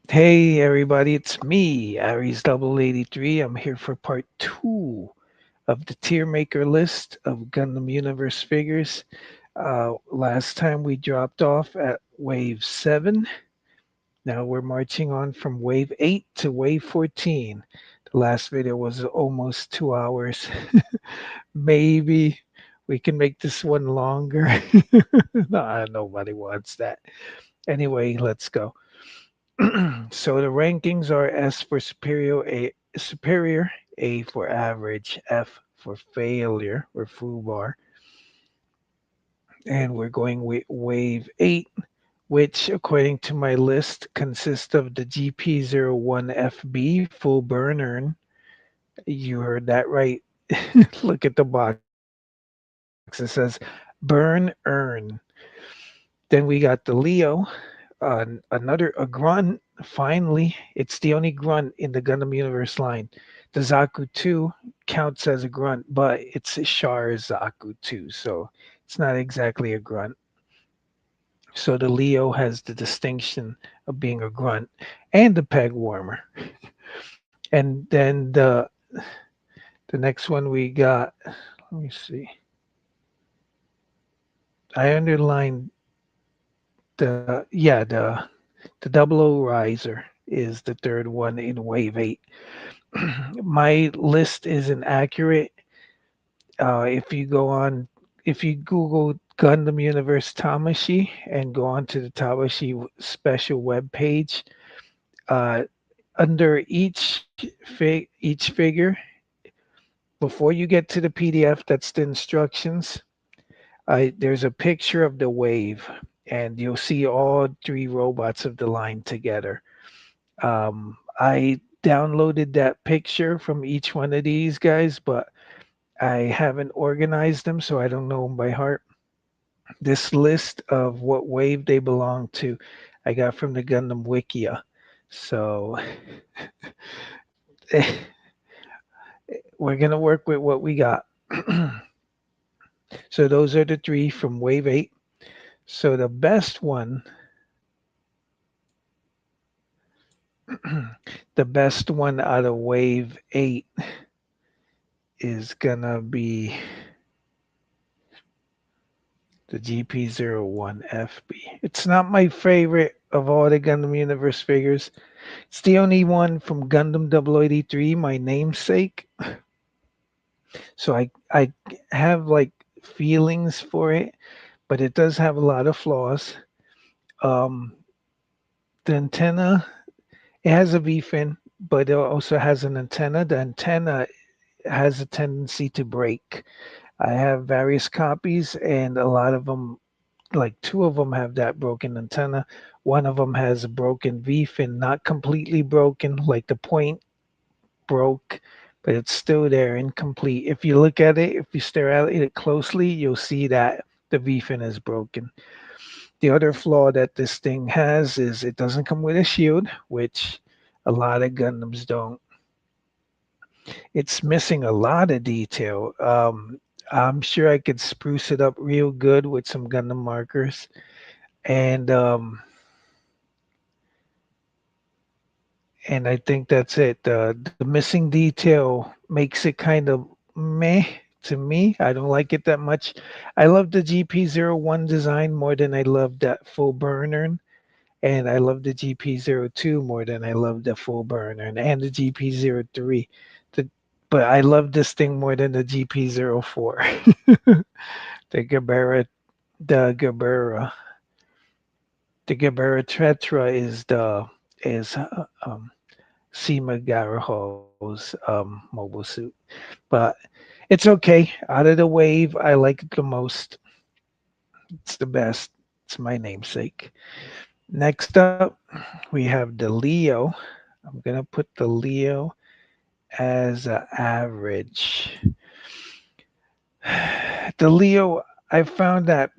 Hey everybody, it's me, Aries Double 83. I'm here for part two of the tier maker list of Gundam Universe figures. Last time we dropped off at wave 7. Now we're marching on from wave 8 to wave 14. The last video was almost 2 hours. Maybe we can make this one longer. Nah, nobody wants that. Anyway, let's go. So the rankings are S for superior, A for average, F for failure or foobar, and we're going with wave 8, which according to my list consists of the GP01FB full burn urn. You heard that right. Look at the box. It says burn urn. Then we got the Leo, another a grunt. Finally, it's the only grunt in the Gundam Universe line. The Zaku 2 counts as a grunt, but it's a Char Zaku 2, so it's not exactly a grunt. So the Leo has the distinction of being a grunt and the peg warmer. And then the next one we got, let me see. I underlined the double O riser is the third one in wave 8. My list isn't accurate. If you Google Gundam Universe Tamashi and go onto the Tamashi special web page, uh, under each figure, before you get to the PDF, that's the instructions. There's a picture of the wave, and you'll see all three robots of the line together. I downloaded that picture from each one of these guys, but I haven't organized them, so I don't know them by heart. This list of what wave they belong to, I got from the Gundam Wikia. So we're going to work with what we got. So those are the three from wave 8. So the best one, the best one out of wave 8 is going to be the GP01FB. It's not my favorite of all the Gundam Universe figures. It's the only one from Gundam 083, my namesake. So I have like feelings for it, but it does have a lot of flaws. Um, the antenna, it has a V fin, but it also has an antenna. The antenna has a tendency to break. I have various copies, and a lot of them, like two of them, have that broken antenna. One of them has a broken V fin, not completely broken, like the point broke, but it's still there, incomplete. If you look at it, if you stare at it closely, you'll see that the V fin is broken. The other flaw that this thing has is it doesn't come with a shield, which a lot of Gundams don't. It's missing a lot of detail. I'm sure I could spruce it up real good with some Gundam markers. And I think that's it. The missing detail makes it kind of meh to me. I don't like it that much. I love the GP01 design more than I love that full burner. And I love the GP02 more than I love the full burner and the GP03. The, but I love this thing more than the GP04. the Gabera, the Gabera, the Gabera Tetra is Seema Garaho's mobile suit. But it's okay. Out of the wave, I like it the most. It's the best. It's my namesake. Next up, we have the Leo. I'm going to put the Leo as an average. The Leo, I found that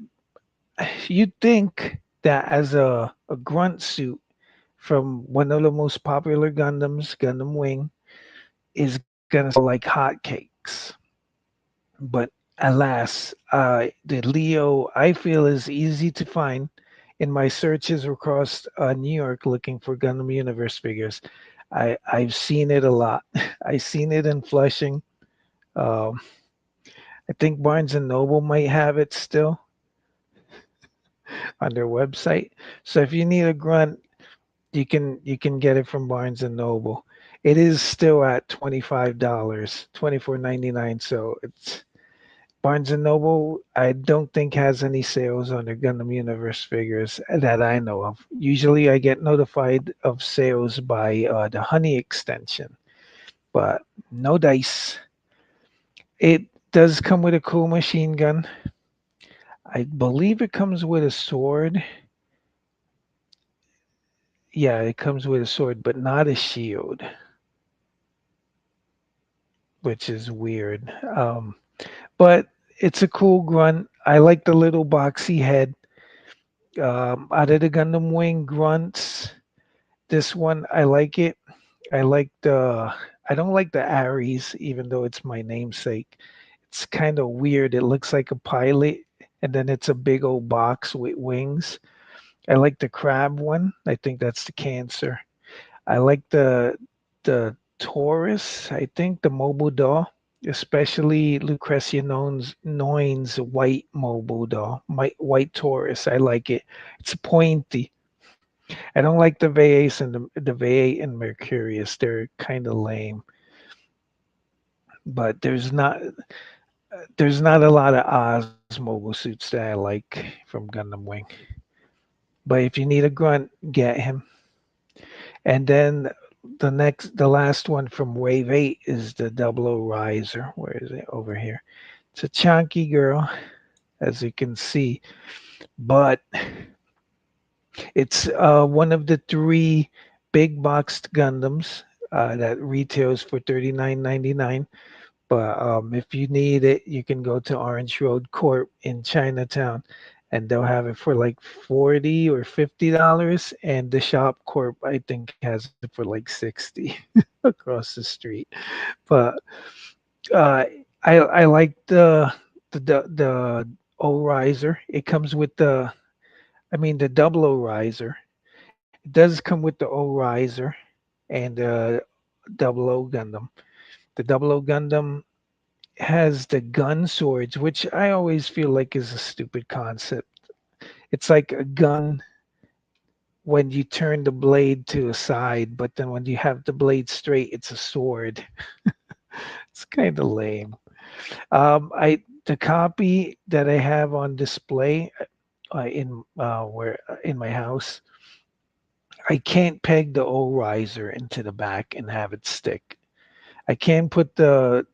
you'd think that as a grunt suit from one of the most popular Gundams, Gundam Wing, is going to sell like hotcakes. But alas, the Leo I feel is easy to find. in my searches across New York looking for Gundam Universe figures, I've seen it a lot. I've seen it in Flushing. Um, I think Barnes and Noble might have it still on their website. So if you need a grunt, you can get it from Barnes and Noble. It is still at $25, 24.99. So it's Barnes and Noble. I don't think has any sales on their Gundam Universe figures that I know of. Usually, I get notified of sales by the Honey extension, but no dice. It does come with a cool machine gun. I believe it comes with a sword. Yeah, it comes with a sword, but not a shield, which is weird. But it's a cool grunt. I like the little boxy head. Out of the Gundam Wing grunts, this one I like it. I like the. I don't like the Ares, even though it's my namesake. It's kind of weird. It looks like a pilot, and then it's a big old box with wings. I like the crab one. I think that's the cancer. I like the Taurus. I think the mobile doll, especially Lucretia Noin's white mobile doll, my white Taurus. I like it. It's pointy. I don't like the V8s and the V8 and Mercurius. They're kind of lame. But there's not a lot of Oz mobile suits that I like from Gundam Wing. But if you need a grunt, get him. And then the last one from Wave 8 is the Double O Riser. Where is it? Over here. It's a chunky girl, as you can see, but it's one of the three big boxed Gundams that retails for $39.99. But if you need it, you can go to Orange Road Corp in Chinatown, and they'll have it for like $40 or $50. And the Shop Corp, I think, has it for like 60 across the street. But uh, I like the O riser. It comes with the double O riser. It does come with the O riser and double O Gundam. The double O Gundam has the gun swords, which I always feel like is a stupid concept. It's like a gun when you turn the blade to a side, but then when you have the blade straight, it's a sword. It's kind of lame. I the copy that I have on display in my house, I can't peg the O riser into the back and have it stick. I can put the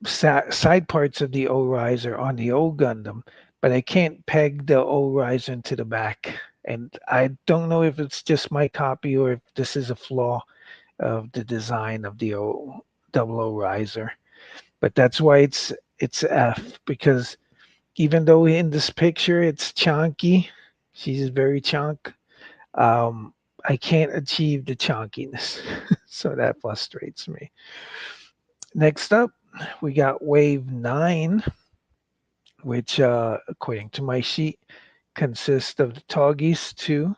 side parts of the O riser on the O Gundam, but I can't peg the O riser into the back. And I don't know if it's just my copy or if this is a flaw of the design of the double O riser. But that's why it's F, because even though in this picture it's chunky, she's very chunk. Um, I can't achieve the chunkiness, so that frustrates me. Next up, we got Wave 9, which, according to my sheet, consists of the Toggies 2,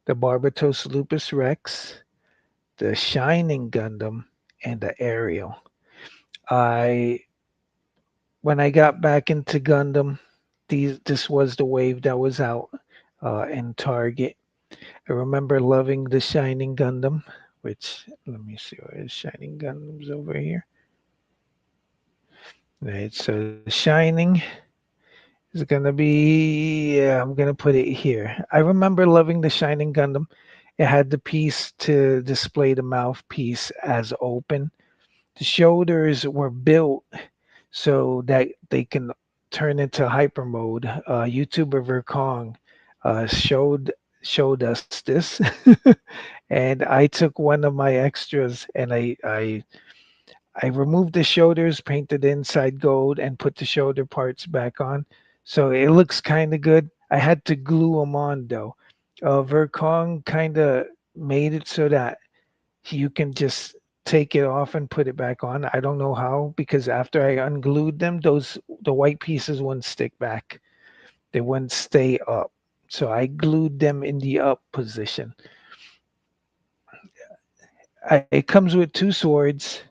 the Barbatos Lupus Rex, the Shining Gundam, and the Ariel. I When I got back into Gundam, this was the wave that was out in Target. I remember loving the Shining Gundam, which let me see where is Shining Gundams over here. Right, so the Shining is gonna be, yeah, I'm gonna put it here. I remember loving the Shining Gundam. It had the piece to display the mouthpiece as open. The shoulders were built so that they can turn into hyper mode. YouTuber Verkong showed us this, and I took one of my extras and I removed the shoulders, painted the inside gold, and put the shoulder parts back on. So it looks kind of good. I had to glue them on though. Verkong kind of made it so that you can just take it off and put it back on. I don't know how because after I unglued them, the white pieces wouldn't stick back. They wouldn't stay up. So I glued them in the up position. It comes with two swords,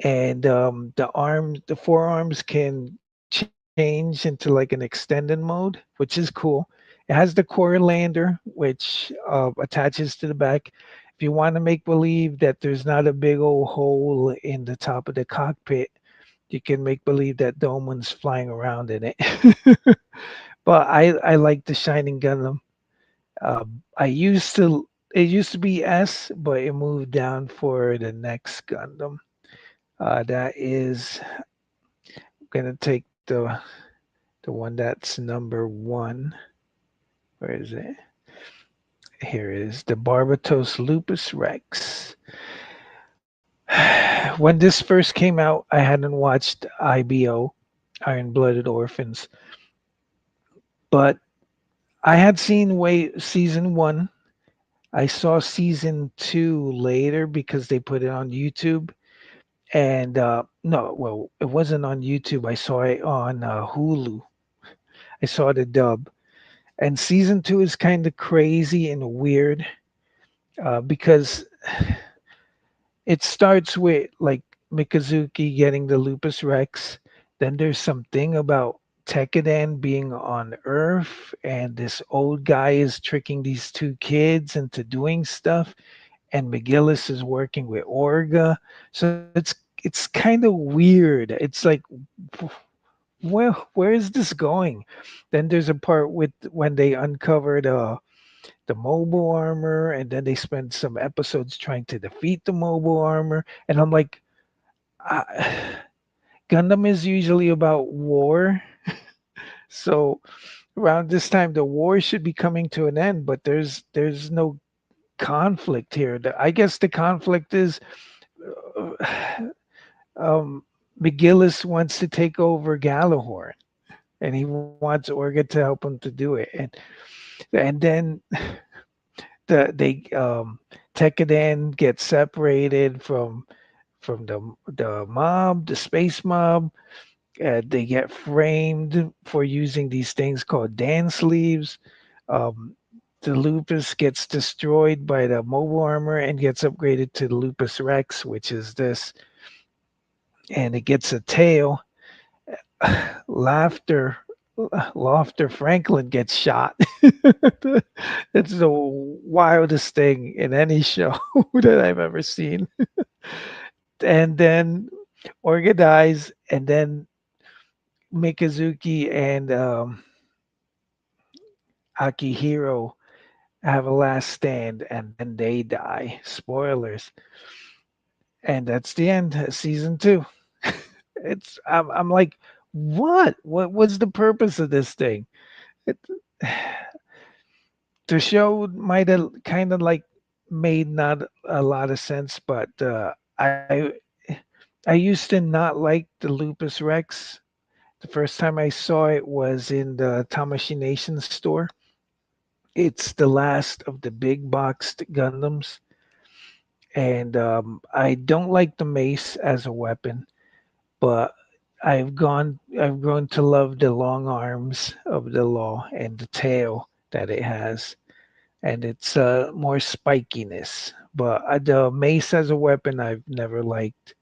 and the forearms can change into like an extended mode, which is cool. It has the core lander, which attaches to the back. If you want to make believe that there's not a big old hole in the top of the cockpit, you can make believe that Dome one's flying around in it. But I like the Shining Gundam. I used to it used to be S, but it moved down for the next Gundam. That is gonna take the one that's number one. Where is it? Here it is. The Barbatos Lupus Rex. When this first came out, I hadn't watched IBO, Iron Blooded Orphans, but I had seen season one. I saw season two later because they put it on YouTube. And no, well, it wasn't on YouTube. I saw it on Hulu. I saw the dub. And season two is kind of crazy and weird because it starts with like Mikazuki getting the lupus rex. Then there's something about Tekkadan being on Earth, and this old guy is tricking these two kids into doing stuff, and McGillis is working with Orga. So it's kind of weird. It's like, well, where is this going? Then there's a part with when they uncovered the mobile armor, and then they spend some episodes trying to defeat the mobile armor. And I'm like, uh, Gundam is usually about war, so around this time the war should be coming to an end, but there's no conflict here. I guess the conflict is uh, um, McGillis wants to take over Galahorn, and he wants Orga to help him to do it, and then they Tekkadan gets separated from the mob, the space mob. They get framed for using these things called dance leaves. Um, the Lupus gets destroyed by the mobile armor and gets upgraded to the Lupus Rex, which is this, and it gets a tail. Laughter, Laughter Franklin gets shot. It's the wildest thing in any show that I've ever seen. And then Orga dies, and then Mikazuki and Akihiro have a last stand, and then they die. Spoilers. And that's the end. Season two. I'm like, what? What was the purpose of this thing? It, the show might have kind of like made not a lot of sense, but I used to not like the Lupus Rex. The first time I saw it was in the Tamashii Nation store. It's the last of the big boxed Gundams, and I don't like the mace as a weapon, but I've grown to love the long arms of the law and the tail that it has, and it's more spikiness. But the mace as a weapon I've never liked.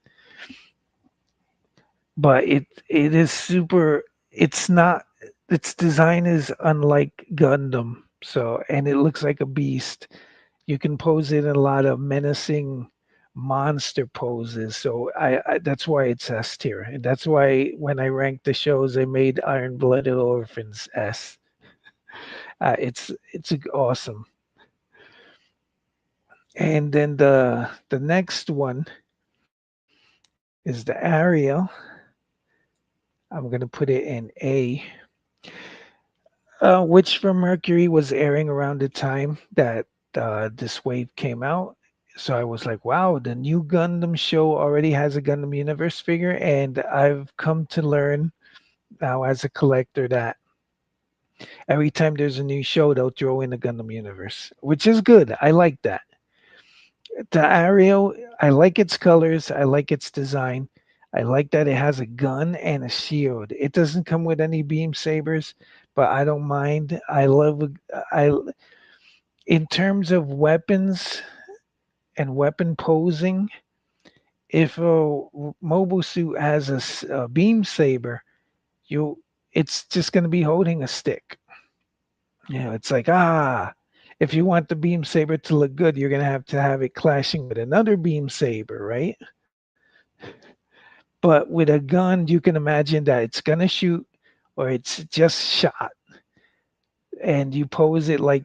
But it is super. It's not. Its design is unlike Gundam, so and it looks like a beast. You can pose it in a lot of menacing monster poses. So that's why it's S tier, and that's why when I ranked the shows, I made Iron Blooded Orphans S. It's awesome. And then the next one is the Ariel. I'm gonna put it in A. Which from Mercury was airing around the time that this wave came out. So I was like, wow, the new Gundam show already has a Gundam Universe figure. And I've come to learn now as a collector that every time there's a new show, they'll throw in the Gundam Universe, which is good. I like that. The Ariel, I like its colors, I like its design. I like that it has a gun and a shield. It doesn't come with any beam sabers, but I don't mind. I in terms of weapons and weapon posing, if a mobile suit has a beam saber, you it's just going to be holding a stick. It's like if you want the beam saber to look good, you're going to have it clashing with another beam saber, right? But with a gun, you can imagine that it's going to shoot or it's just shot, and you pose it like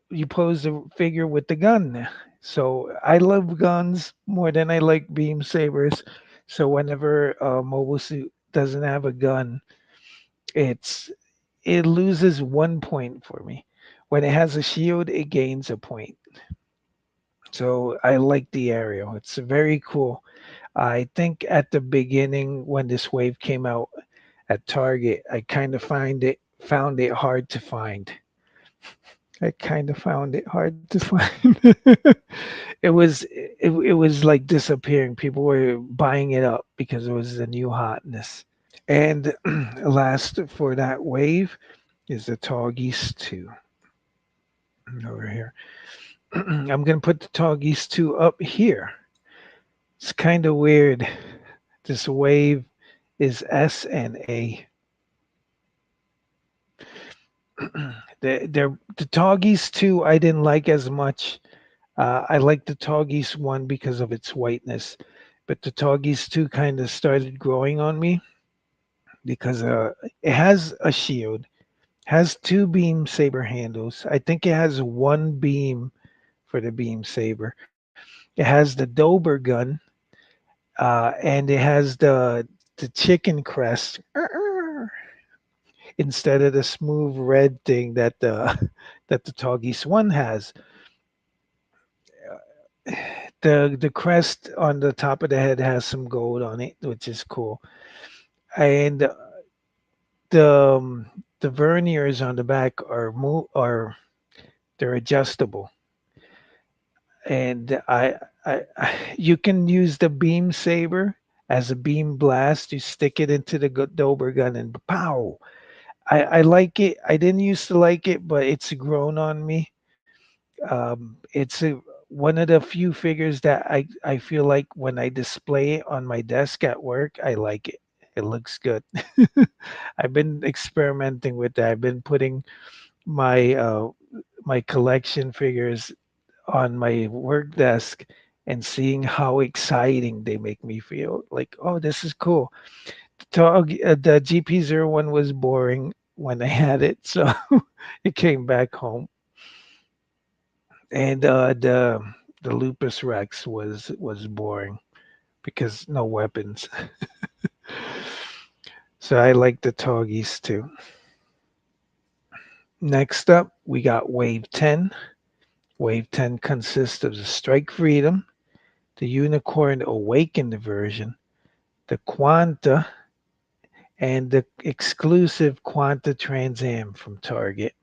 you pose the figure with the gun. So I love guns more than I like beam sabers. So whenever a mobile suit doesn't have a gun, it's it loses 1 point for me. When it has a shield, it gains a point. So I like the aerial. It's very cool. I think at the beginning when this wave came out at Target, I kind of found it hard to find. I kind of found it hard to find. It was like disappearing. People were buying it up because it was the new hotness. And last for that wave is the Tall Geese 2 over here. I'm going to put the Tall Geese 2 up here. It's kind of weird. This wave is S and A. The Tall Geese 2 I didn't like as much. I like the Tall Geese 1 because of its whiteness, but the Tall Geese 2 kind of started growing on me because it has a shield, has two beam saber handles. I think it has one beam for the beam saber. It has the Dober gun, and it has the chicken crest instead of the smooth red thing that the that the Tall Geese 1 has. The crest on the top of the head has some gold on it, which is cool. And the verniers on the back are they're adjustable, and you can use the beam saber as a beam blast. You stick it into the Dober gun and pow. I like it. I didn't used to like it, but it's grown on me. One of the few figures that I feel like when I display it on my desk at work, I like it. It looks good. I've been experimenting with that. I've been putting my my collection figures on my work desk and seeing how exciting they make me feel. Like, oh, this is cool. The GP01 was boring when I had it, so it came back home. And the Lupus Rex was boring because no weapons. So I like the Toggies too. Next up, we got Wave 10. Wave 10 consists of the Strike Freedom, the Unicorn Awakened version, the Quanta, and the exclusive Quanta Trans Am from Target.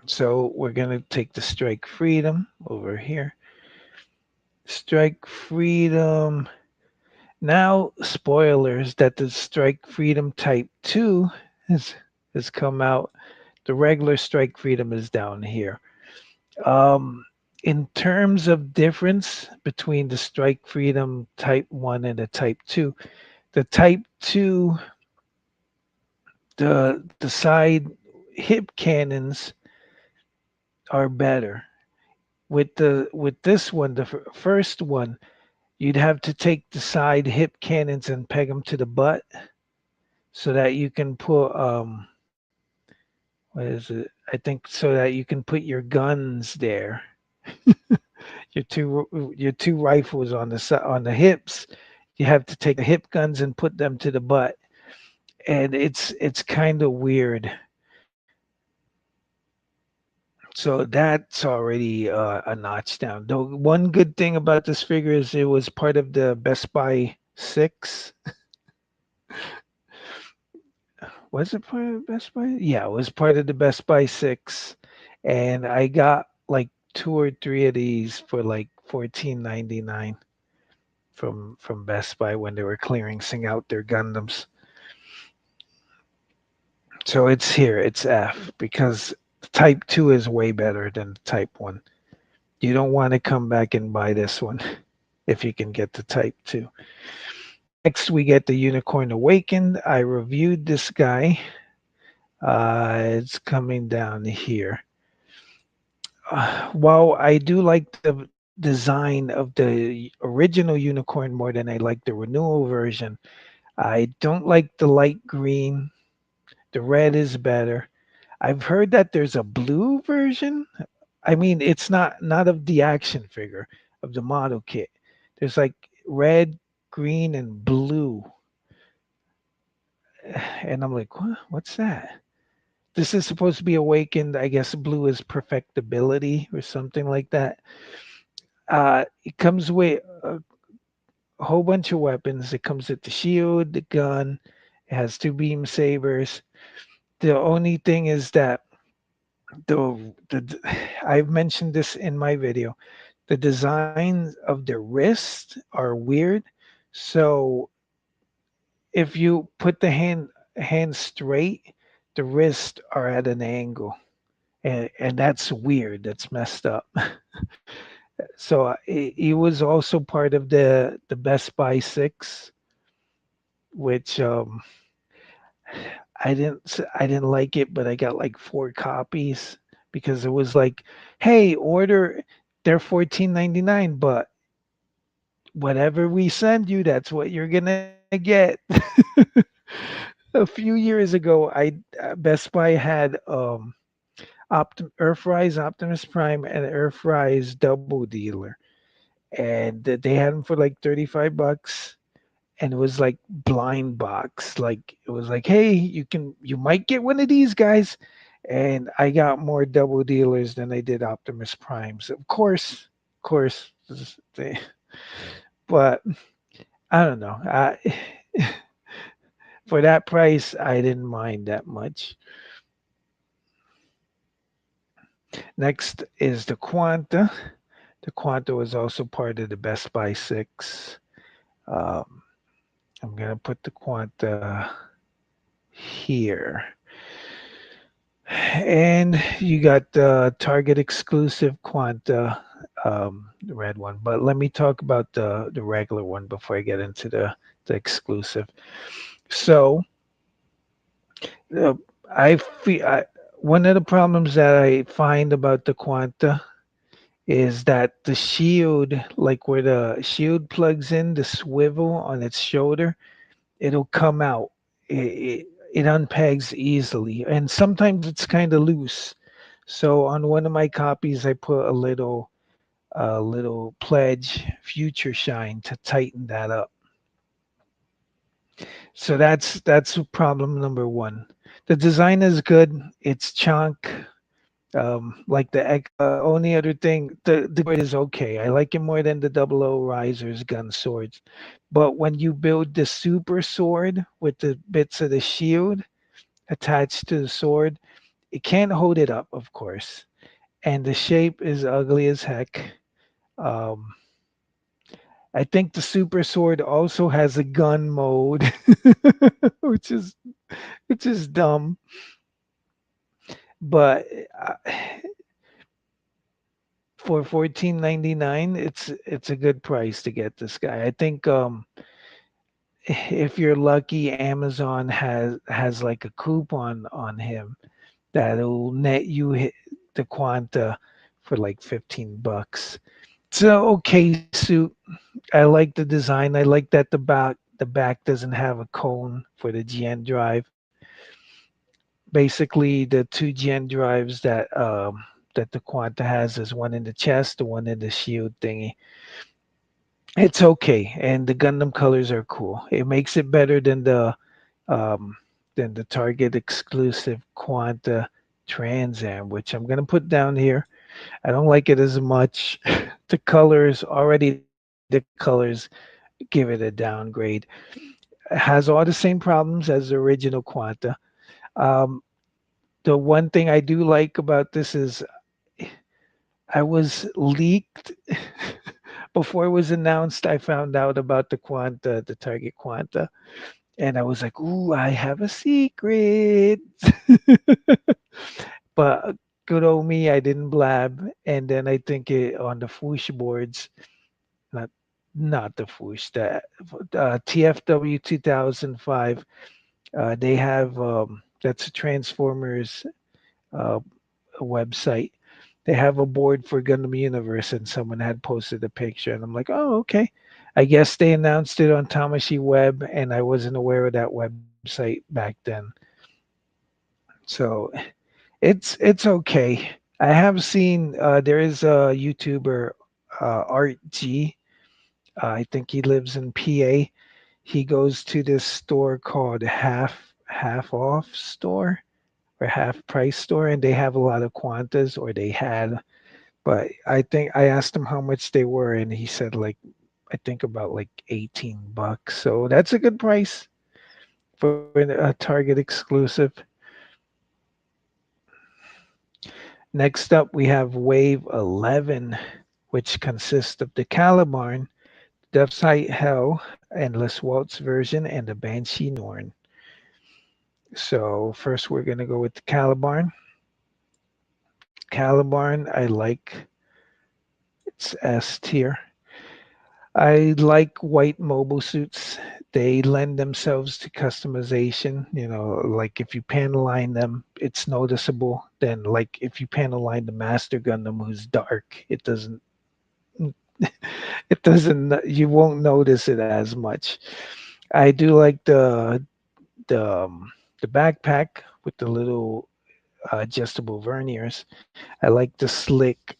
So we're going to take the Strike Freedom over here. Strike Freedom. Now, spoilers that the Strike Freedom Type 2 has, has come out. The regular Strike Freedom is down here. Um, in terms of difference between the Strike Freedom Type 1 and the Type 2, the Type 2, the side hip cannons are better. With this one, the first one, you'd have to take the side hip cannons and peg them to the butt so that you can put what is it? I think so that you can put your guns there. Your two rifles on on the hips. You have to take the hip guns and put them to the butt, and it's kind of weird. So that's already a notch down. The one good thing about this figure is it was part of the Best Buy 6. Was it part of Best Buy? Yeah, it was part of the Best Buy 6. And I got like two or three of these for like 14.99 from Best Buy when they were clearancing out their Gundams. So it's here, it's F, because the Type 2 is way better than the Type 1. You don't want to come back and buy this one if you can get the Type 2. Next, we get the Unicorn Awakened. I reviewed this guy. It's coming down here. While I do like the design of the original Unicorn more than I like the renewal version, I don't like the light green. The red is better. I've heard that there's a blue version. I mean, it's not of the action figure, of the model kit. There's like red, green, and blue, and I'm like, what's that? This is supposed to be awakened. I guess blue is perfectibility or something like that. It comes with a whole bunch of weapons. It comes with the shield, the gun. It has two beam sabers. The only thing is that the I've mentioned this in my video. The designs of the wrists are weird. So if you put the hand straight, the wrists are at an angle, and that's weird. That's messed up. So it was also part of the Best Buy 6, which I didn't like it, but I got like four copies because it was like, hey, order, they're 14.99, but whatever we send you, that's what you're gonna get. A few years ago, I Best Buy had Earthrise Optimus Prime and Earthrise Double Dealer, and they had them for like 35 bucks, and it was like blind box. Like it was like, hey, you might get one of these guys, and I got more double dealers than I did Optimus Primes. Of course, but I don't know. For that price, I didn't mind that much. Next is the Quanta. The Quanta was also part of the Best Buy 6. Um, I'm gonna put the Quanta here. And you got the Target exclusive Quanta, the red one. But let me talk about the regular one before I get into the exclusive. So uh, one of the problems that I find about the Quanta is that the shield, like where the shield plugs in, the swivel on its shoulder, it'll come out. It unpegs easily, and sometimes it's kind of loose. So on one of my copies, I put a little pledge future shine to tighten that up. So that's problem number one. The design is good. It's chunk. Like only other thing, the sword is okay. I like it more than the double O risers gun swords. But when you build the super sword with the bits of the shield attached to the sword, it can't hold it up, of course. And the shape is ugly as heck. Um, I think the super sword also has a gun mode, which is which is dumb. But uh, for 14.99, it's a good price to get this guy. I think if you're lucky, Amazon has like a coupon on him that'll net you the Quanta for like 15 bucks. It's a okay suit. I like the design. I like that the back doesn't have a cone for the GN drive. Basically, the two GN drives that the Quanta has is one in the chest, the one in the shield thingy. It's okay, and the Gundam colors are cool. It makes it better um, than the Target exclusive Quanta Trans Am, which I'm gonna put down here. I don't like it as much. The colors already the colors give it a downgrade. It has all the same problems as the original Quanta. Um, the one thing I do like about this is I was leaked before it was announced. I found out about the Quanta, the Target Quanta, And I was like, "Ooh, I have a secret." But good old me, I didn't blab. And then I think it on the Foosh boards, not not the Foosh, the TFW 2005. They have that's a Transformers uh, website. They have a board for Gundam Universe, and someone had posted a picture, and I'm like, oh, okay. I guess they announced it on Tamashi Web, and I wasn't aware of that website back then. So it's okay. I have seen there is a YouTuber, Art G. I think he lives in PA. He goes to this store called Half Off Store or Half Price Store, and they have a lot of Quantas, or they had. But I think I asked him how much they were, and he said like I think about like $18. So that's a good price for a Target exclusive. Next up, we have Wave 11, which consists of the Calibarn, Deathsight Hell, Endless Waltz version, and the Banshee Norn. So first, we're gonna go with the Calibarn. Calibarn, I like. It's S tier. I like white mobile suits. They lend themselves to customization. You know, like if you panel line them, it's noticeable. Then, like if you panel line the Master Gundam, who's dark, it doesn't. You won't notice it as much. I do like the backpack with the little adjustable verniers. I like the slick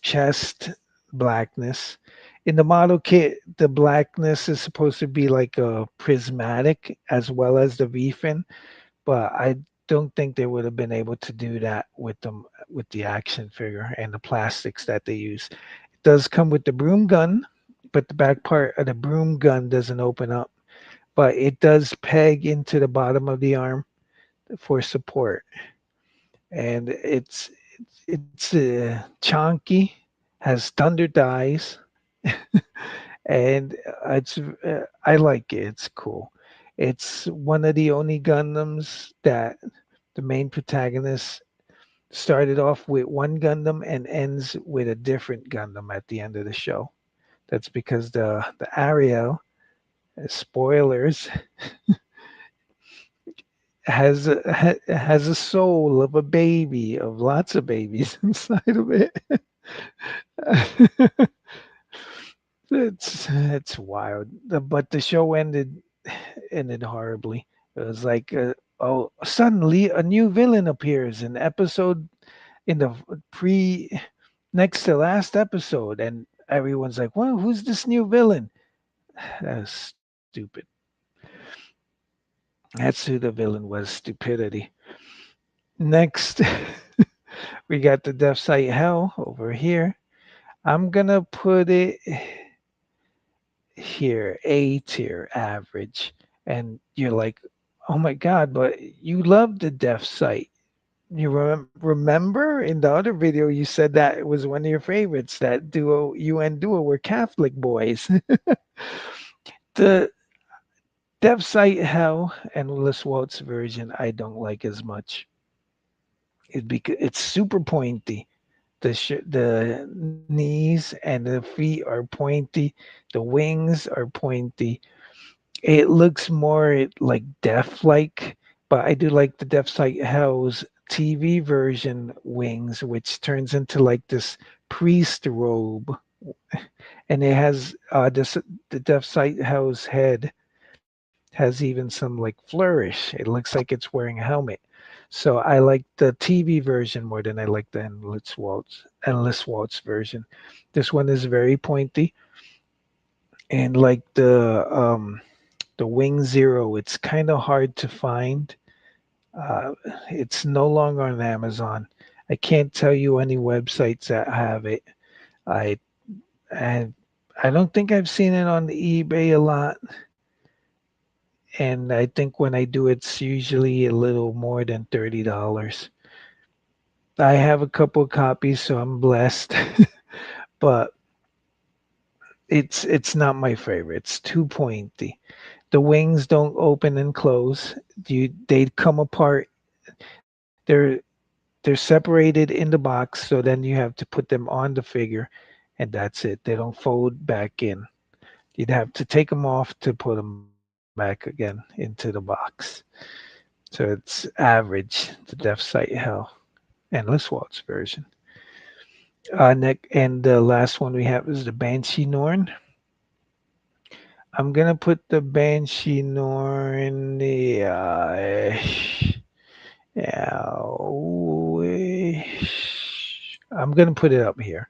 chest blackness. In the model kit, the blackness is supposed to be like a prismatic as well as the V-fin, but I don't think they would have been able to do that with the action figure and the plastics that they use. It does come with the broom gun, but the back part of the broom gun doesn't open up, but it does peg into the bottom of the arm for support. And it's chunky, has thunder dies, and I like it. It's cool. It's one of the only Gundams that the main protagonist started off with one Gundam and ends with a different Gundam at the end of the show. That's because the Ariel, spoilers, has a soul of a baby, of lots of babies inside of it. It's wild. But the show ended horribly. It was like, oh, suddenly a new villain appears in episode in the pre next to last episode, and everyone's like, "Well, who's this new villain?" That's stupid. That's who the villain was. Stupidity. Next, we got the Death Site Hell over here. I'm gonna put it here, A tier, average. And you're like, oh my God, but you love the Deaf Site. You remember in the other video you said that it was one of your favorites, that duo, you and duo were Catholic boys. The Deaf Site Hell and Willis Waltz version I don't like as much. It's super pointy. The knees and the feet are pointy. The wings are pointy. It looks more like death like, but I do like the Death Sight Hell's TV version wings, which turns into like this priest robe. And it has the Death Sight Hell's head has even some like flourish. It looks like it's wearing a helmet. So I like the TV version more than I like the Endless Waltz version. This one is very pointy, and like the Wing Zero, it's kind of hard to find. Uh, it's no longer on Amazon. I can't tell you any websites that have it. I and I don't think I've seen it on eBay a lot. And I think when I do, it's usually a little more than $30. I have a couple of copies, so I'm blessed. But it's not my favorite. It's too pointy. The wings don't open and close. They come apart. They're they're separated in the box, so then you have to put them on the figure, and that's it. They don't fold back in. You'd have to take them off to put them back again into the box. So it's average, the Death Sight Hell, Endless Waltz version. And the last one we have is the Banshee Norn. I'm gonna put the Banshee Norn. I'm gonna put it up here.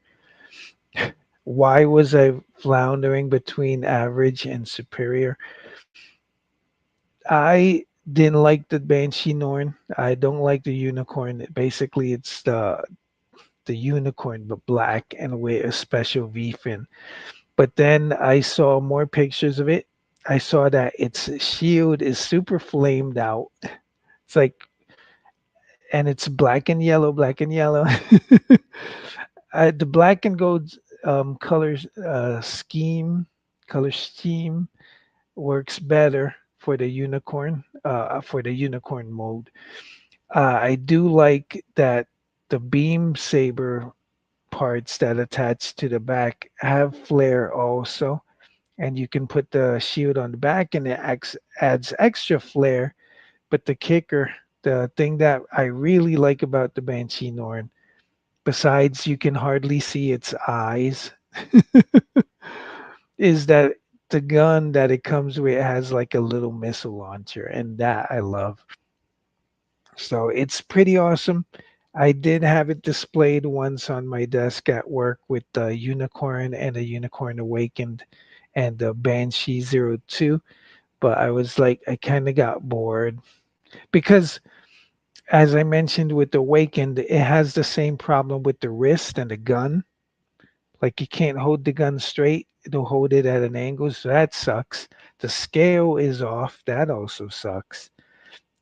Why was I floundering between average and superior? I didn't like the Banshee Norn. I don't like the unicorn. Basically, it's the unicorn, but black and with a special V fin. But then I saw more pictures of it. I saw that its shield is super flamed out. It's like, and it's black and yellow, black and yellow. The black and gold colors color scheme works better for the unicorn mode. I do like that the beam saber parts that attach to the back have flare also, and you can put the shield on the back, and adds extra flare. But the kicker, the thing that I really like about the Banshee Norn, besides you can hardly see its eyes, is that the gun that it comes with has like a little missile launcher, and that I love. So it's pretty awesome. I did have it displayed once on my desk at work with the Unicorn and the Unicorn Awakened and the Banshee Zero Two, but I was like, I kind of got bored because, as I mentioned with the Awakened, it has the same problem with the wrist and the gun. Like you can't hold the gun straight, it'll hold it at an angle, so that sucks. The scale is off, that also sucks.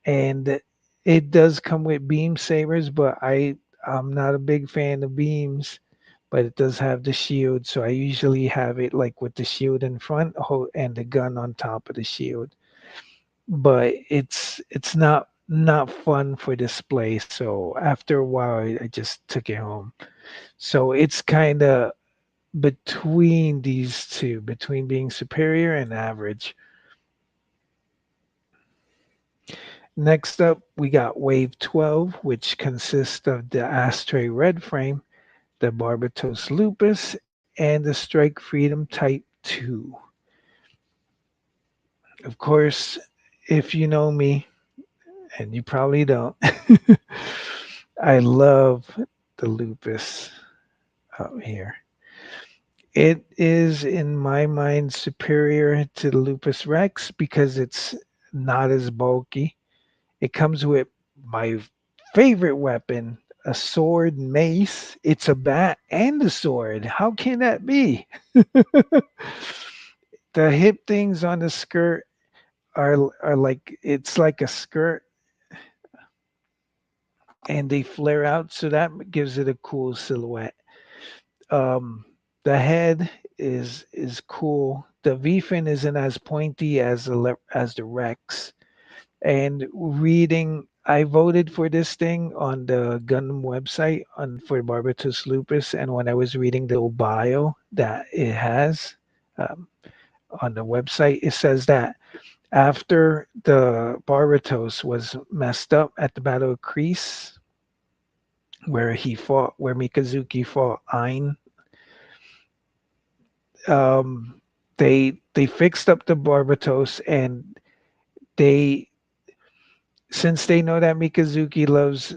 And it does come with beam sabers, but I'm not a big fan of beams. But it does have the shield, so I usually have it like with the shield in front and the gun on top of the shield. But it's not fun for display. So after a while, I just took it home. So it's kind of between these two, between being superior and average. Next up, we got Wave 12, which consists of the Ashtray Red Frame, the Barbatos Lupus, and the Strike Freedom Type 2. Of course, if you know me, and you probably don't, I love the Lupus out here. It is, in my mind, superior to the Lupus Rex because it's not as bulky. It comes with my favorite weapon, a sword mace. It's a bat and a sword. How can that be? The hip things on the skirt are like it's like a skirt and they flare out, so that gives it a cool silhouette. Um, the head is cool. The V fin isn't as pointy as as the Rex. And reading, I voted for this thing on the Gundam website on for Barbatus Lupus, and when I was reading the little bio that it has um, on the website, it says that after the Barbatos was messed up at the Battle of Kreese, where Mikazuki fought Ein, um, they fixed up the Barbatos, and they since they know that Mikazuki loves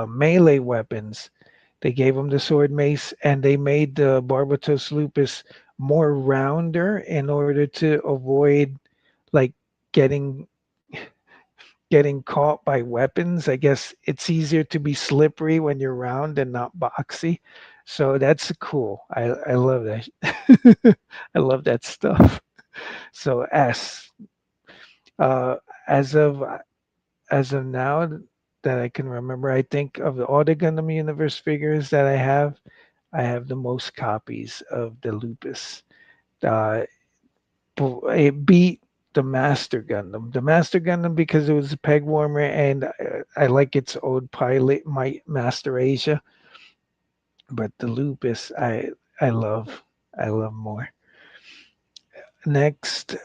melee weapons. They gave him the sword mace, and they made the Barbatos Lupus more rounder in order to avoid like getting getting caught by weapons. I guess it's easier to be slippery when you're round and not boxy. So that's cool. I love that. I love that stuff. So uh, as of as of now that I can remember, I think of all the Gundam Universe figures that I have the most copies of the Lupus. Uh, It beat the Master Gundam. The Master Gundam because it was a peg warmer, and I like its old pilot, my Master Asia. But the Lupus, I love, I love more. Next,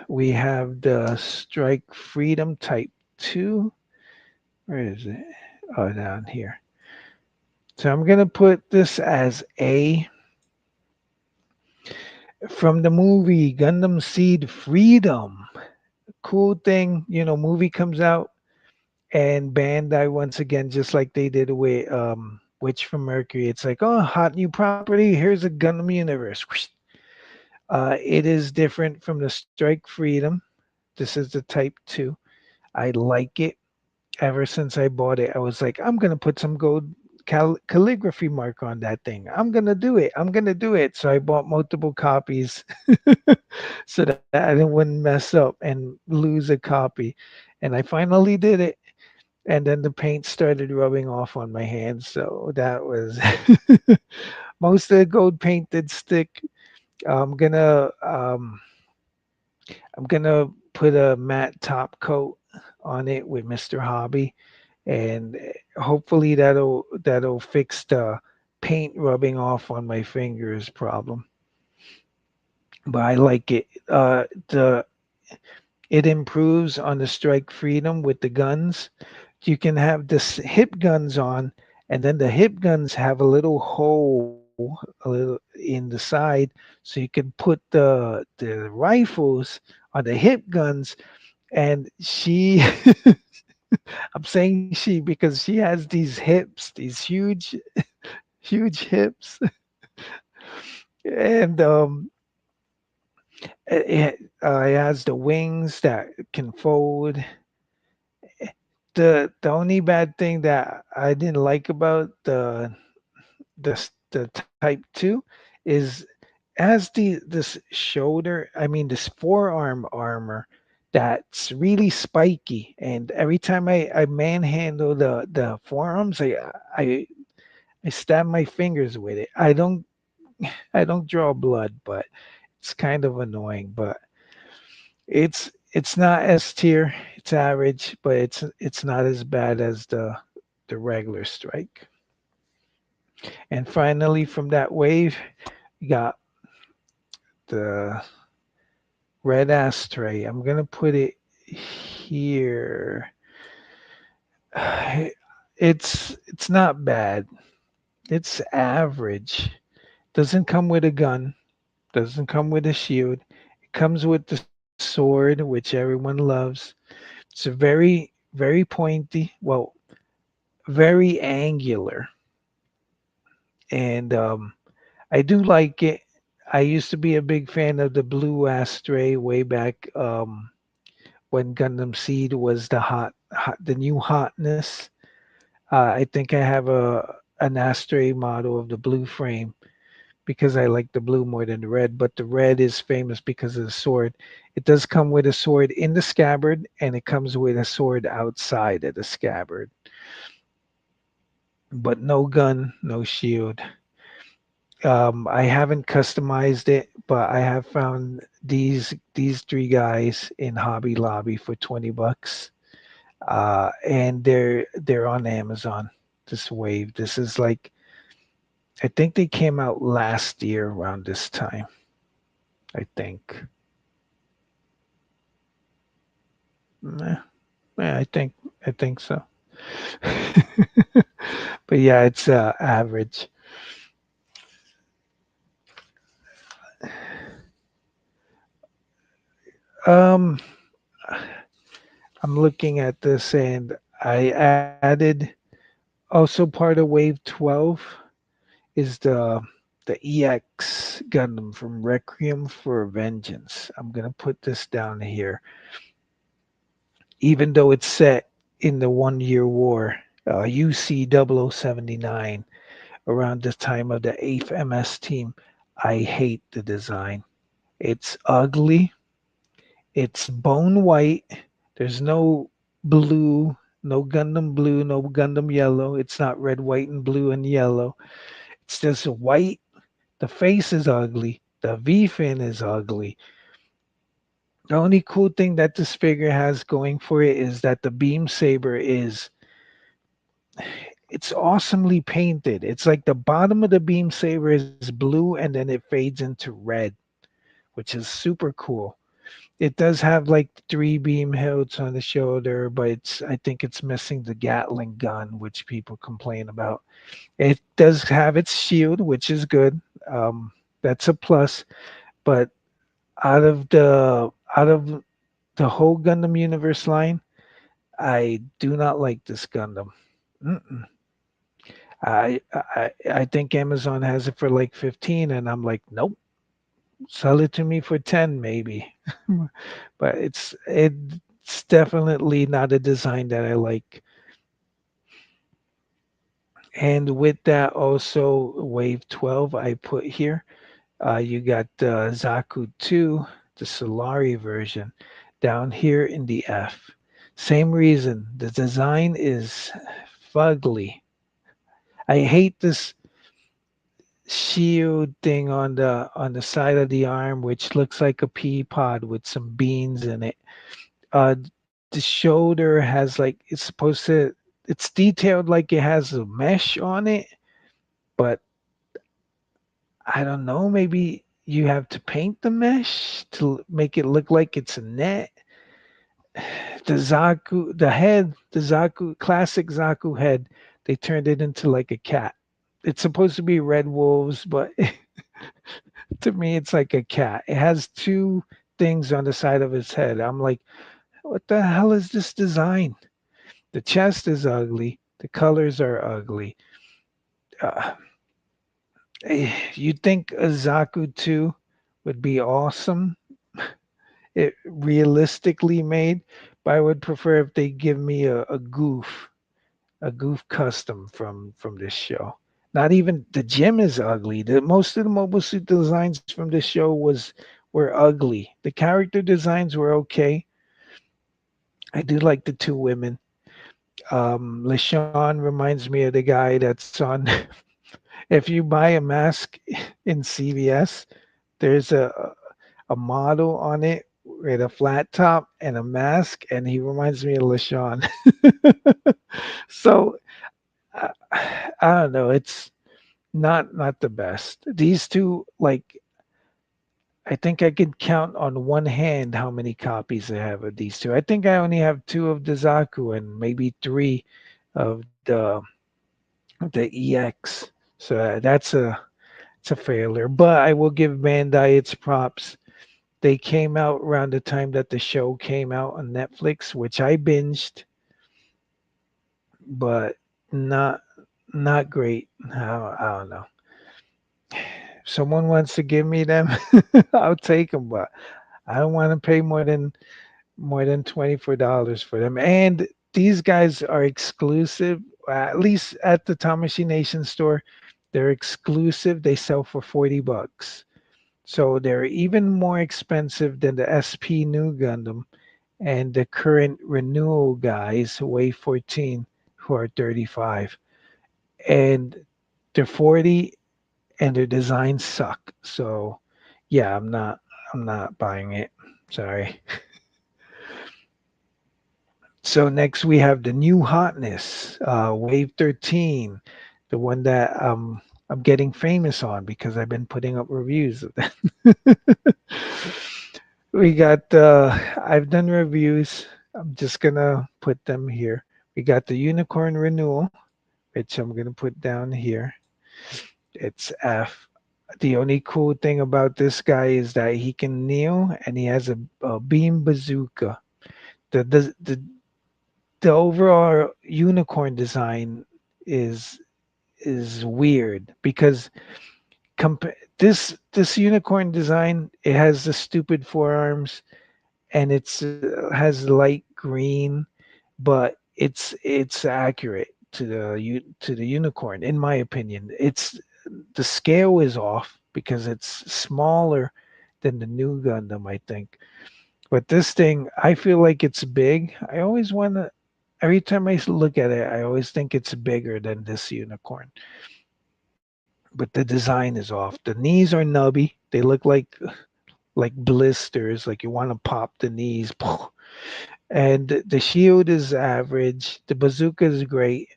we have the Strike Freedom Type 2. Where is it? Oh, down here. So I'm going to put this as A from the movie Gundam Seed Freedom. Cool thing, movie comes out and Bandai once again, just like they did with Witch from Mercury, it's like, oh, hot new property. Here's a Gundam universe. Whoosh. It is different from the Strike Freedom. This is the Type 2. I like it. Ever since I bought it, I was like, I'm gonna put some gold calligraphy mark on that thing. I'm gonna do it. I'm gonna do it. So I bought multiple copies so that I wouldn't mess up and lose a copy. And I finally did it. And then the paint started rubbing off on my hands. So that was most of the gold paint did stick. I'm gonna um, I'm gonna put a matte top coat on it with Mr. Hobby, and hopefully that'll fix the paint rubbing off on my fingers problem. But I like it. The It improves on the Strike Freedom with the guns. You can have this hip guns on, and then the hip guns have a little hole a little in the side, so you can put the rifles on the hip guns. And she, I'm saying she because she has these hips, these huge hips, and it has the wings that can fold. The only bad thing that I didn't like about the type 2 is as this shoulder, I mean this forearm armor that's really spiky, and every time I manhandle the forearms, I I stab my fingers with it. I don't draw blood, but it's kind of annoying. But it's not S tier. It's average, but it's not as bad as the regular strike. And finally, from that wave, we got the red ashtray. I'm gonna put it here. It's not bad. It's average. Doesn't come with a gun. Doesn't come with a shield. It comes with the sword, which everyone loves. It's a very pointy. Well, very angular, and I do like it. I used to be a big fan of the blue ashtray way back when Gundam Seed was the new hotness. I think I have an ashtray model of the blue frame because I like the blue more than the red. But the red is famous because of the sword. It does come with a sword in the scabbard, and it comes with a sword outside of the scabbard. But no gun, no shield. I haven't customized it, but I have found these three guys in Hobby Lobby for $20, and they're on Amazon. This wave. This is like I think they came out last year around this time. I think. Eh, yeah, I think so. But yeah, it's average. Um, I'm looking at this and I added also part of Wave 12 is the EX Gundam from Requiem for Vengeance. I'm gonna put this down here, even though it's set in the 1 Year War, UC 0079, around the time of the 8th MS team. I hate the design. It's ugly. It's bone white. There's no blue, no Gundam blue, no Gundam yellow. It's not red, white, and blue and yellow. It's just white. The face is ugly. The V fin is ugly. The only cool thing that this figure has going for it is that the beam saber is it's awesomely painted. It's like the bottom of the beam saber is blue and then it fades into red, which is super cool. It does have like three beam hilts on the shoulder, but I think it's missing the Gatling gun, which people complain about. It does have its shield, which is good. Um, that's a plus. But out of the out of the whole Gundam universe line, I do not like this Gundam. Mm-mm. I think Amazon has it for like 15, and I'm like, nope, sell it to me for 10 maybe. But it's definitely not a design that I like. And with that, also Wave 12 I put here. You got Zaku 2, the Solari version, down here in the F. Same reason. The design is fugly. I hate this shield thing on the side of the arm, which looks like a pea pod with some beans in it. The shoulder has like it's supposed to. It's detailed like it has a mesh on it, but I don't know. Maybe you have to paint the mesh to make it look like it's a net. The Zaku classic Zaku head, they turned it into like a cat. It's supposed to be red wolves, but to me, it's like a cat. It has two things on the side of its head. I'm like, what the hell is this design? The chest is ugly. The colors are ugly. Uh, you'd think a Zaku 2 would be awesome, it realistically made, but I would prefer if they give me a goof custom from this show. Not even the gym is ugly. Most of the mobile suit designs from this show were ugly. The character designs were okay. I do like the two women. LaShawn reminds me of the guy that's on. If you buy a mask in CVS, there's a model on it with a flat top and a mask, and he reminds me of LaShawn. So I don't know. It's not the best. These two, like I think I could count on one hand how many copies I have of these two. I think I only have two of the Zaku and maybe three of the EX. So that's a it's a failure. But I will give Bandai its props. They came out around the time that the show came out on Netflix, which I binged, but not not great. I don't know. If someone wants to give me them, I'll take them, but I don't want to pay more than $24 for them. And these guys are exclusive, at least at the Tamashii Nation store. They're exclusive. They sell for $40. So they're even more expensive than the SP New Gundam and the current renewal guys, Wave 14, who are 35. And they're 40 and their designs suck. So yeah, I'm not buying it. Sorry. So next we have the new hotness, Wave 13, the one that I'm getting famous on because I've been putting up reviews of that. We got I've done reviews. I'm just gonna put them here. We got the unicorn renewal, which I'm gonna put down here. It's F. The only cool thing about this guy is that he can kneel and he has a beam bazooka. The overall unicorn design is is weird because this unicorn design, it has the stupid forearms and has light green, but it's accurate to the unicorn in my opinion. It's the scale is off because it's smaller than the new Gundam, I think. But this thing, I feel like it's big. I always want to. Every time I look at it, I always think it's bigger than this unicorn. But the design is off. The knees are nubby. They look like like blisters, like you want to pop the knees. And the shield is average. The bazooka is great.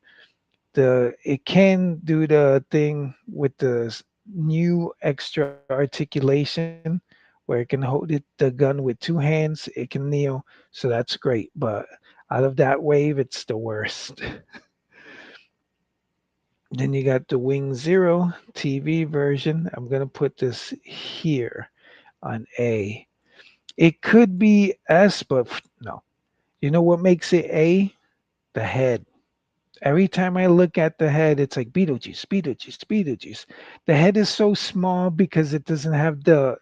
It can do the thing with the new extra articulation where it can hold the gun with two hands. It can kneel, so that's great. But out of that wave, it's the worst. Then you got the Wing Zero TV version. I'm gonna put this here on A. It could be S, but no. You know what makes it A? The head. Every time I look at the head, it's like Beetlejuice, Beetlejuice, Beetlejuice. The head is so small because it doesn't have the,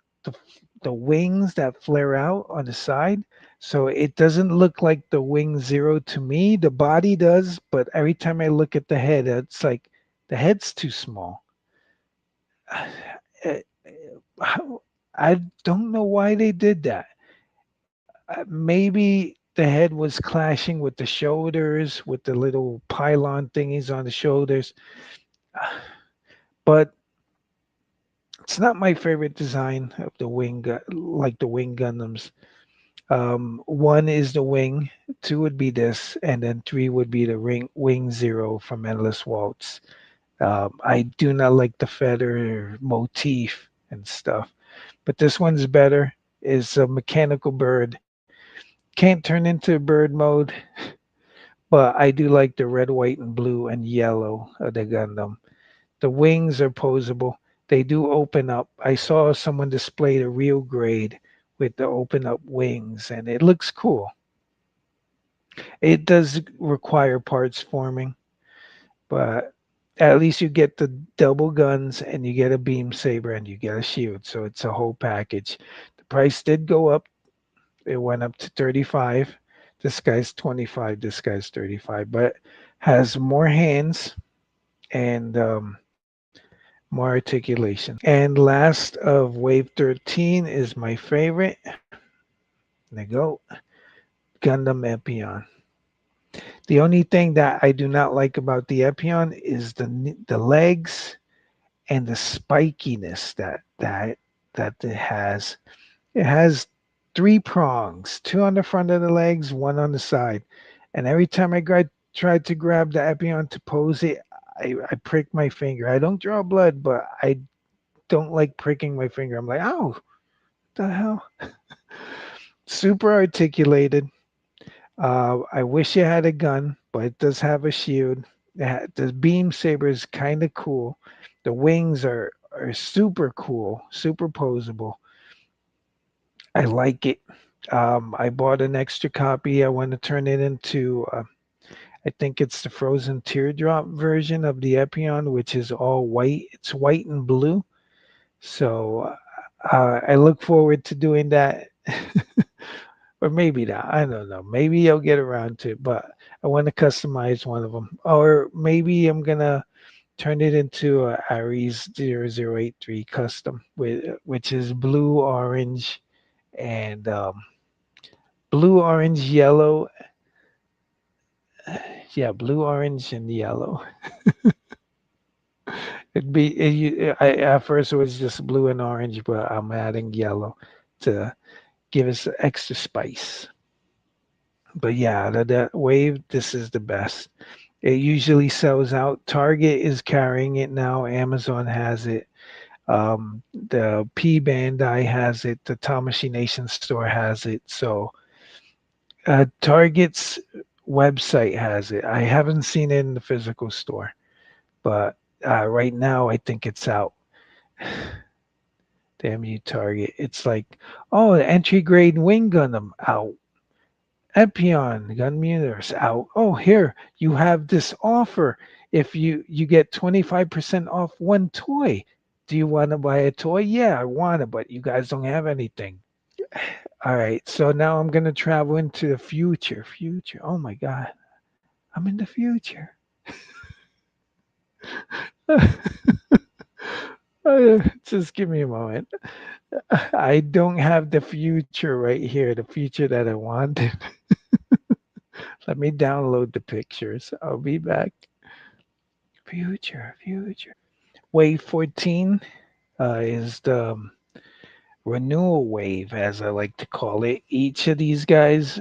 the wings that flare out on the side. So it doesn't look like the Wing Zero to me. The body does, but every time I look at the head, it's like the head's too small. Uh, I don't know why they did that. Maybe the head was clashing with the shoulders, with the little pylon thingies on the shoulders. But it's not my favorite design of the like the wing Gundams. One is the wing, two would be this, and then three would be the wing zero from Endless Waltz. I do not like the feather motif and stuff, but this one's better. Is a mechanical bird. Can't turn into bird mode, but I do like the red, white, and blue and yellow of the Gundam. The wings are posable. They do open up. I saw someone display the real grade with the open up wings, and it looks cool. It does require parts forming, but at least you get the double guns and you get a beam saber and you get a shield. So it's a whole package. The price did go up. It went up to 35. This guy's 25. This guy's 35, but has more hands and more articulation. And last of Wave 13 is my favorite. There you go. Gundam Epion. The only thing that I do not like about the Epion is the legs and the spikiness that it has. It has three prongs, two on the front of the legs, one on the side. And every time tried to grab the Epion to pose it, I prick my finger. I don't draw blood, but I don't like pricking my finger. I'm like, oh, what the hell? Super articulated. I wish it had a gun, but it does have a shield. The beam saber is kind of cool. The wings are super cool, super posable. I like it. I bought an extra copy. I want to turn it into, I think it's the frozen teardrop version of the Epion, which is all white. It's white and blue. So I look forward to doing that. Or maybe not. I don't know. Maybe I'll get around to it, but I want to customize one of them. Or maybe I'm gonna turn it into a Aries 0083 custom, which is blue, orange, and blue, orange, yellow. Yeah, blue, orange, and yellow. At first it was just blue and orange, but I'm adding yellow to give us extra spice. But yeah, that wave, this is the best. It usually sells out. Target is carrying it now. Amazon has it. The P Bandai has it. The Tamashii Nation store has it. So Target's website has it. I haven't seen it in the physical store, but right now I think it's out. Damn you, Target. It's like, oh, the entry grade wing Gundam out. Epion Gunmuner's out. Oh, here you have this offer. If you get 25% off one toy. Do you want to buy a toy? Yeah, I want it, but you guys don't have anything. All right, so now I'm gonna travel into the future. Future. Oh my God, I'm in the future. Just give me a moment. I don't have the future right here. The future that I wanted. Let me download the pictures. I'll be back. Future. Wave 14 is the renewal wave, as I like to call it. Each of these guys,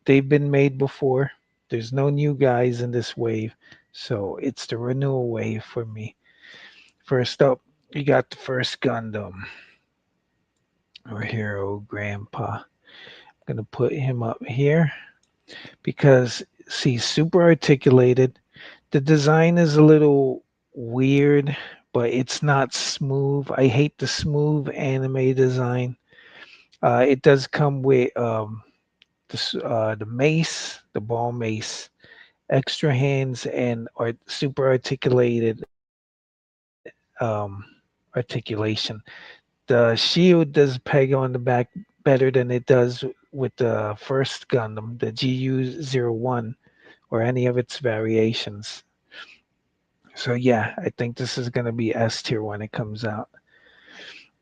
they've been made before. There's no new guys in this wave. So it's the renewal wave for me. First up, you got the first Gundam, or Hero Grandpa. I'm going to put him up here because, see, super articulated. The design is a little weird, but it's not smooth. I hate the smooth anime design. It does come with the mace, the ball mace, extra hands, and super articulated articulation. The shield does peg on the back better than it does with the first Gundam, the GU-01, or any of its variations. So yeah, I think this is going to be S tier when it comes out.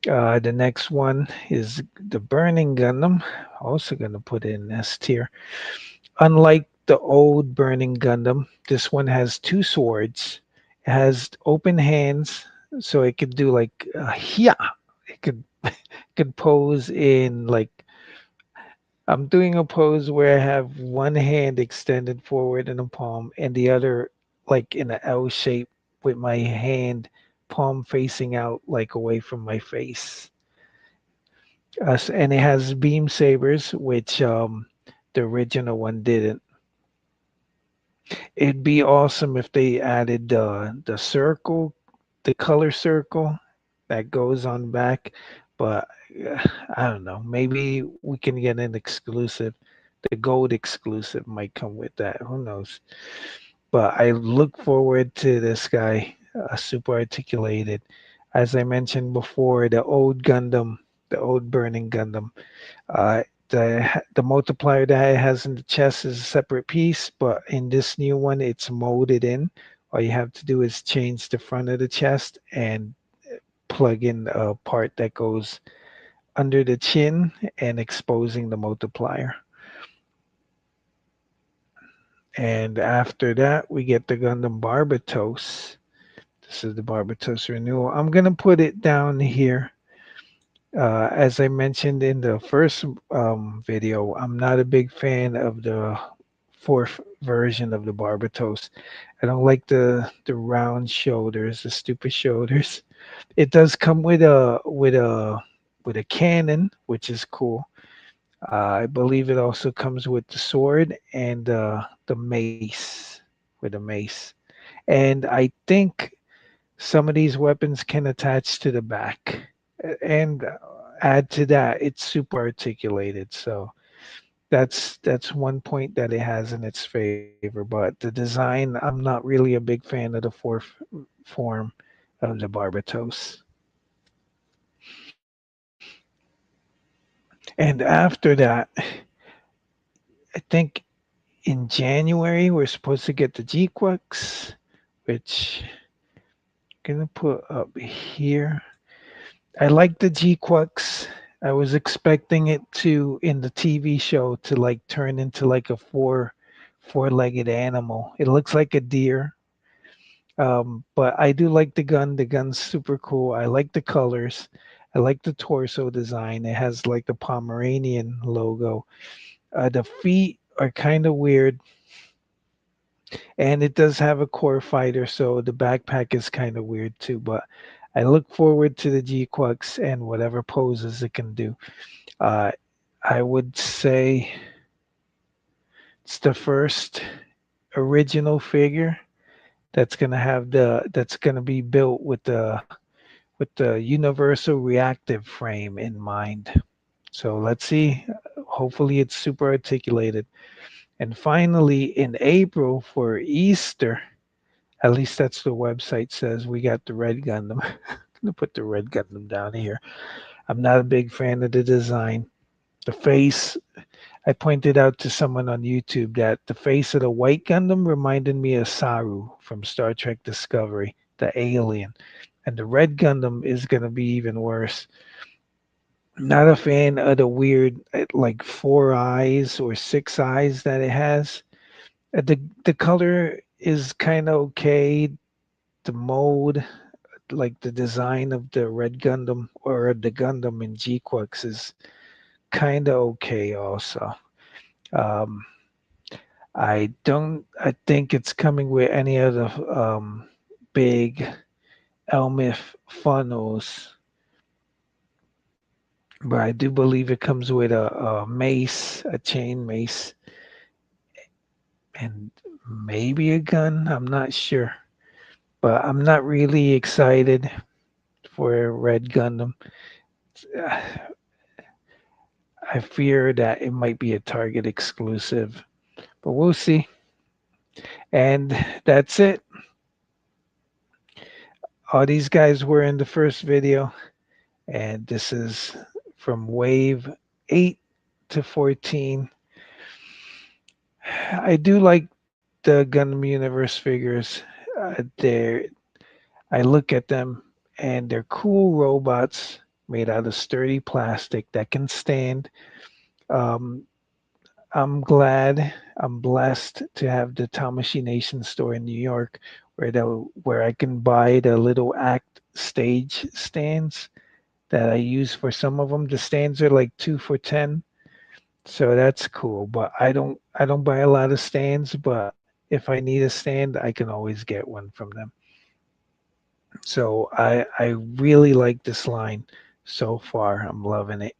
The next one is the Burning Gundam. Also going to put it in S tier. Unlike the old Burning Gundam, this one has two swords. It has open hands, so it could do like yeah. It could pose in like I'm doing a pose where I have one hand extended forward in a palm and the other like in an L shape with my hand palm facing out like away from my face. And it has beam sabers, which the original one didn't. It'd be awesome if they added the circle, the color circle that goes on back, but I don't know. Maybe we can get an exclusive. The gold exclusive might come with that. Who knows? But I look forward to this guy, super articulated. As I mentioned before, the old Gundam, the old Burning Gundam, the multiplier that it has in the chest is a separate piece, but in this new one, it's molded in. All you have to do is change the front of the chest and plug in a part that goes under the chin and exposing the multiplier. And after that, we get the Gundam Barbatos. This is the Barbatos renewal. I'm going to put it down here. As I mentioned in the first video, I'm not a big fan of the fourth version of the Barbatos. I don't like the round shoulders, the stupid shoulders. It does come with a cannon, which is cool. I believe it also comes with the sword and the mace, with a mace. And I think some of these weapons can attach to the back. And add to that, it's super articulated. So that's one point that it has in its favor. But the design, I'm not really a big fan of the fourth form of the Barbatos. And after that, I think in January we're supposed to get the G-Quux, which I'm gonna put up here. I like the G-Quux. I was expecting it to in the TV show to like turn into like a four-legged animal. It looks like a deer. But I do like the gun. The gun's super cool. I like the colors. I like the torso design. It has like the Pomeranian logo. The feet are kind of weird, and it does have a core fighter, so the backpack is kind of weird too. But I look forward to the G-Quux and whatever poses it can do. Uh, I would say it's the first original figure that's gonna be built with the universal reactive frame in mind. So let's see. Hopefully it's super articulated. And finally, in April for Easter, at least that's the website says, we got the Red Gundam. I'm gonna put the Red Gundam down here. I'm not a big fan of the design. The face, I pointed out to someone on YouTube that the face of the White Gundam reminded me of Saru from Star Trek Discovery, the alien. And the Red Gundam is gonna be even worse. Not a fan of the weird, like four eyes or six eyes that it has. The color is kind of okay. The mold, like the design of the Red Gundam or the Gundam in G-Quix is kind of okay also. Um, I think it's coming with any of the big Elmif funnels, but I do believe it comes with a mace, a chain mace, and maybe a gun. I'm not sure, but I'm not really excited for Red Gundam. I fear that it might be a Target exclusive, but we'll see. And that's it. All these guys were in the first video, and this is from wave 8 to 14. I do like the Gundam Universe figures. They're I look at them and they're cool robots made out of sturdy plastic that can stand. Um, I'm blessed to have the Tamashi Nation store in New York where I can buy the little act stage stands that I use for some of them. The stands are like 2 for 10. So that's cool. But I don't buy a lot of stands, but if I need a stand, I can always get one from them. So I really like this line so far. I'm loving it.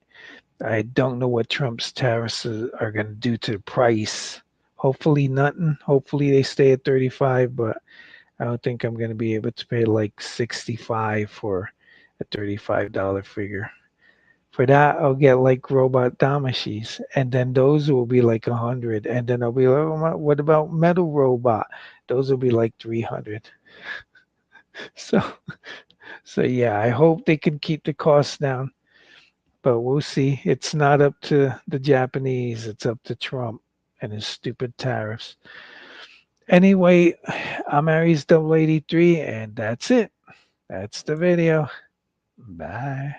I don't know what Trump's tariffs are going to do to the price. Hopefully nothing. Hopefully they stay at 35, but I don't think I'm going to be able to pay like 65 for a $35 figure. For that, I'll get like robot damashis, and then those will be like 100. And then I'll be like, oh, what about metal robot? Those will be like 300. So, so yeah, I hope they can keep the costs down, but we'll see. It's not up to the Japanese, it's up to Trump and his stupid tariffs. Anyway, I'm Aries 83, and that's it. That's the video. Bye.